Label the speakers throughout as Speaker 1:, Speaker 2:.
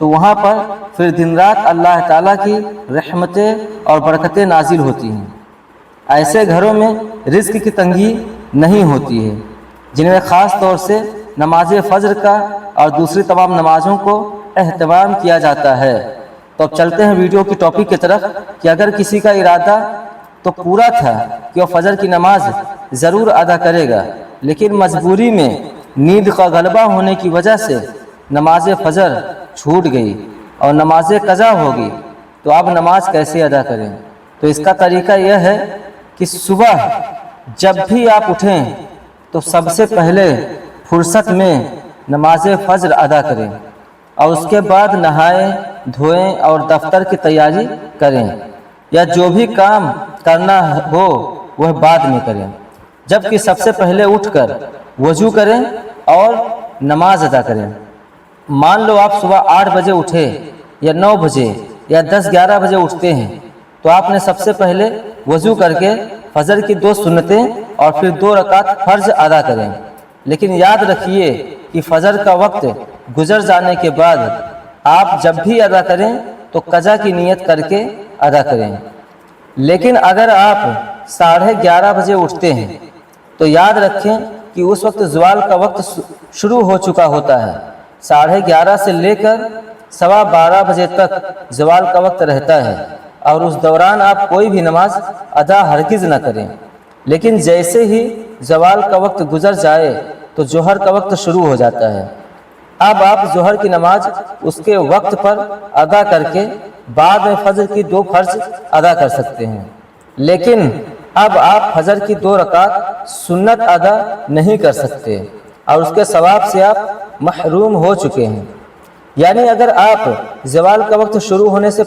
Speaker 1: تو وہاں پر پھر دن رات اللہ تعالیٰ کی رحمتیں اور برکتیں نازل ہوتی ہیں۔ ایسے گھروں میں رزق کی تنگی نہیں ہوتی ہے، جن میں خاص طور سے نماز فجر کا اور دوسری تمام نمازوں کو اہتمام کیا جاتا ہے۔ تو اب چلتے ہیں ویڈیو کی ٹاپک کی طرف کہ اگر کسی کا ارادہ تو پورا تھا کہ وہ فجر کی نماز ضرور ادا کرے گا، لیکن مجبوری میں نیند کا غلبہ ہونے کی وجہ سے نماز فجر چھوٹ گئی اور نماز قضا ہوگی، تو آپ نماز کیسے ادا کریں؟ تو اس کا طریقہ یہ ہے کہ صبح جب بھی آپ اٹھیں تو سب سے پہلے فرصت میں نماز فجر ادا کریں اور اس کے بعد نہائیں دھوئیں اور دفتر کی تیاری کریں، یا جو بھی کام کرنا ہو وہ بعد میں کریں، جبکہ سب سے پہلے اٹھ کر وضو کریں اور نماز ادا کریں۔ مان لو آپ صبح 8 بجے اٹھے یا 9 بجے یا 10-11 بجے اٹھتے ہیں، تو آپ نے سب سے پہلے وضو کر کے فجر کی 2 سنتیں اور پھر 2 رکعت فرض ادا کریں، لیکن یاد رکھیے کہ فجر کا وقت گزر جانے کے بعد آپ جب بھی ادا کریں تو قضا کی نیت کر کے ادا کریں۔ لیکن اگر آپ 11:30 بجے اٹھتے ہیں تو یاد رکھیں کہ اس وقت زوال کا وقت شروع ہو چکا ہوتا ہے۔ 11:30 سے لے کر 12:15 بجے تک زوال کا وقت رہتا ہے، اور اس دوران آپ کوئی بھی نماز ادا ہرگز نہ کریں۔ لیکن جیسے ہی زوال کا وقت گزر جائے تو ظہر کا وقت شروع ہو جاتا ہے۔ اب آپ ظہر کی نماز اس کے وقت پر ادا کر کے بعد میں فجر کی 2 فرض ادا کر سکتے ہیں، لیکن اب آپ فجر کی 2 رکعت سنت ادا نہیں کر سکتے اور اس کے ثواب سے آپ محروم ہو چکے ہیں۔ یعنی اگر آپ زوال کا وقت شروع ہونے سے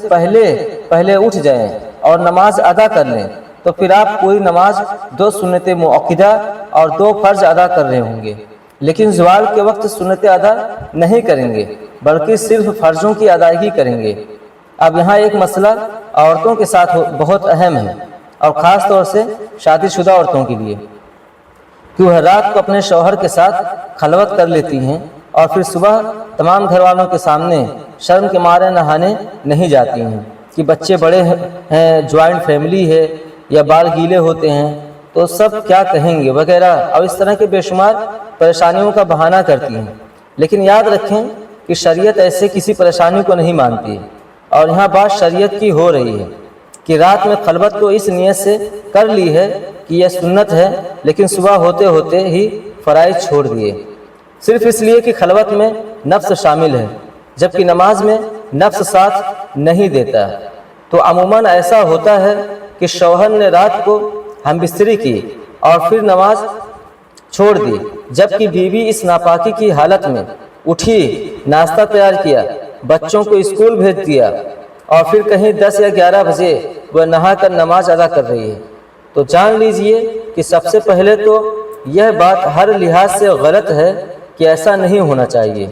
Speaker 1: پہلے اٹھ جائیں اور نماز ادا کر لیں تو پھر آپ پوری نماز 2 سنت مؤکدہ اور 2 فرض ادا کر رہے ہوں گے، لیکن زوال کے وقت سنتیں ادا نہیں کریں گے بلکہ صرف فرضوں کی ادائیگی کریں گے۔ اب یہاں ایک مسئلہ عورتوں کے ساتھ بہت اہم ہے، اور خاص طور سے شادی شدہ عورتوں کے لیے، کہ وہ رات کو اپنے شوہر کے ساتھ خلوت کر لیتی ہیں اور پھر صبح تمام گھر والوں کے سامنے شرم کے مارے نہانے نہیں جاتی ہیں کہ بچے بڑے ہیں، جوائنٹ فیملی ہے یا بال گیلے ہوتے ہیں تو سب کیا کہیں گے وغیرہ، اور اس طرح کے بے شمار پریشانیوں کا بہانہ کرتی ہیں۔ لیکن یاد رکھیں کہ شریعت ایسے کسی پریشانی کو نہیں مانتی، اور یہاں بات شریعت کی ہو رہی ہے کہ رات میں خلوت تو اس نیت سے کر لی ہے کہ یہ سنت ہے، لیکن صبح ہوتے ہوتے ہی فرائض چھوڑ دیے، صرف اس لیے کہ خلوت میں نفس شامل ہے جبکہ نماز میں نفس ساتھ نہیں دیتا۔ تو عموماً ایسا ہوتا ہے کہ شوہر نے رات کو ہم بستری کی اور پھر نماز چھوڑ دی، جبکہ بیوی اس ناپاکی کی حالت میں اٹھی، ناشتہ تیار کیا، بچوں کو اسکول بھیج دیا، اور پھر کہیں 10 یا 11 بجے وہ نہا کر نماز ادا کر رہی ہے، تو جان لیجئے کہ سب سے پہلے تو یہ بات ہر لحاظ سے غلط ہے کہ ایسا نہیں ہونا چاہیے،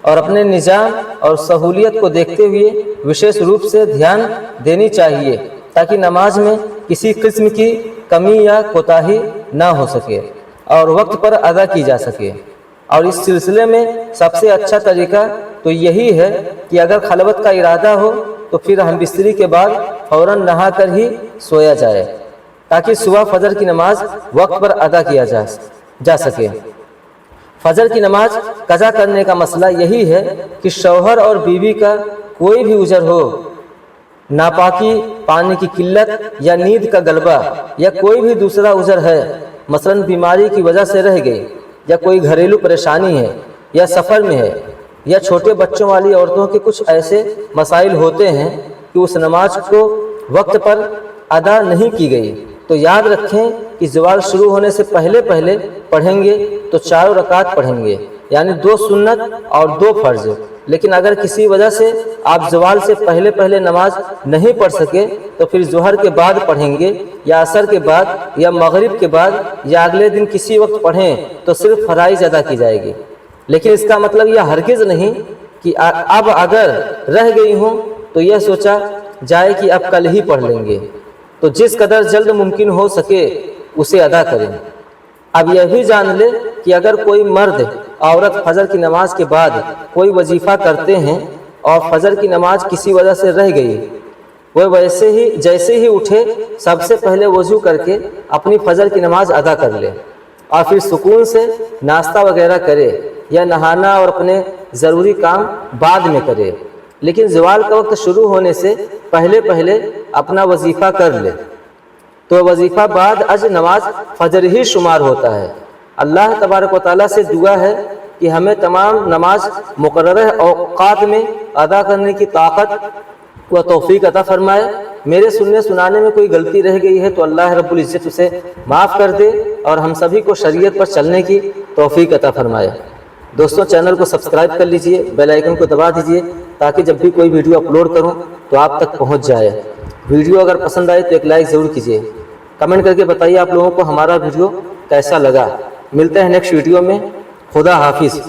Speaker 1: اور اپنے نظام اور سہولیت کو دیکھتے ہوئے وشیش روپ سے دھیان دینی چاہیے تاکہ نماز میں کسی قسم کی کمی یا کوتاہی نہ ہو سکے اور وقت پر ادا کی جا سکے۔ اور اس سلسلے میں سب سے اچھا طریقہ تو یہی ہے کہ اگر خلوت کا ارادہ ہو تو پھر ہم بستری کے بعد فوراً نہا کر ہی سویا جائے تاکہ صبح فجر کی نماز وقت پر ادا کیا جا سکے۔ فجر کی نماز قضا کرنے کا مسئلہ یہی ہے کہ شوہر اور بیوی کا کوئی بھی عذر ہو، ناپاکی، پانی کی قلت یا نیند کا غلبہ یا کوئی بھی دوسرا عذر ہے، مثلاً بیماری کی وجہ سے رہ گئی یا کوئی گھریلو پریشانی ہے یا سفر میں ہے یا چھوٹے بچوں والی عورتوں کے کچھ ایسے مسائل ہوتے ہیں کہ اس نماز کو وقت پر ادا نہیں کی گئی، تو یاد رکھیں کہ زوال شروع ہونے سے پہلے پڑھیں گے تو 4 رکعت پڑھیں گے، یعنی 2 سنت اور 2 فرض۔ لیکن اگر کسی وجہ سے آپ زوال سے پہلے نماز نہیں پڑھ سکے تو پھر ظہر کے بعد پڑھیں گے یا عصر کے بعد یا مغرب کے بعد یا اگلے دن کسی وقت پڑھیں تو صرف فرائض ادا کی جائے گی۔ لیکن اس کا مطلب یہ ہرگز نہیں کہ اب اگر رہ گئی ہوں تو یہ سوچا جائے کہ اب کل ہی پڑھ لیں گے، تو جس قدر جلد ممکن ہو سکے اسے ادا کریں۔ اب یہ بھی جان لے کہ اگر کوئی مرد عورت فجر کی نماز کے بعد کوئی وظیفہ کرتے ہیں اور فجر کی نماز کسی وجہ سے رہ گئی، وہ جیسے ہی اٹھے سب سے پہلے وضو کر کے اپنی فجر کی نماز ادا کر لے اور پھر سکون سے ناشتہ وغیرہ کرے یا نہانا اور اپنے ضروری کام بعد میں کرے، لیکن زوال کا وقت شروع ہونے سے پہلے اپنا وظیفہ کر لے تو وظیفہ بعد از نماز فجر ہی شمار ہوتا ہے۔ اللہ تبارک و تعالیٰ سے دعا ہے کہ ہمیں تمام نماز مقررہ اوقات میں ادا کرنے کی طاقت و توفیق عطا فرمائے۔ میرے سننے سنانے میں کوئی غلطی رہ گئی ہے تو اللہ رب العزت اسے معاف کر دے اور ہم سبھی کو شریعت پر چلنے کی توفیق عطا فرمائے۔ دوستوں، چینل کو سبسکرائب کر لیجئے، بیل آئیکن کو دبا دیجئے تاکہ جب بھی کوئی ویڈیو اپلوڈ کروں تو آپ تک پہنچ جائے۔ ویڈیو اگر پسند آئے تو ایک لائک ضرور کیجئے، کمنٹ کر کے بتائیے آپ لوگوں کو ہمارا ویڈیو کیسا لگا۔ ملتے ہیں نیکسٹ ویڈیو میں، خدا حافظ۔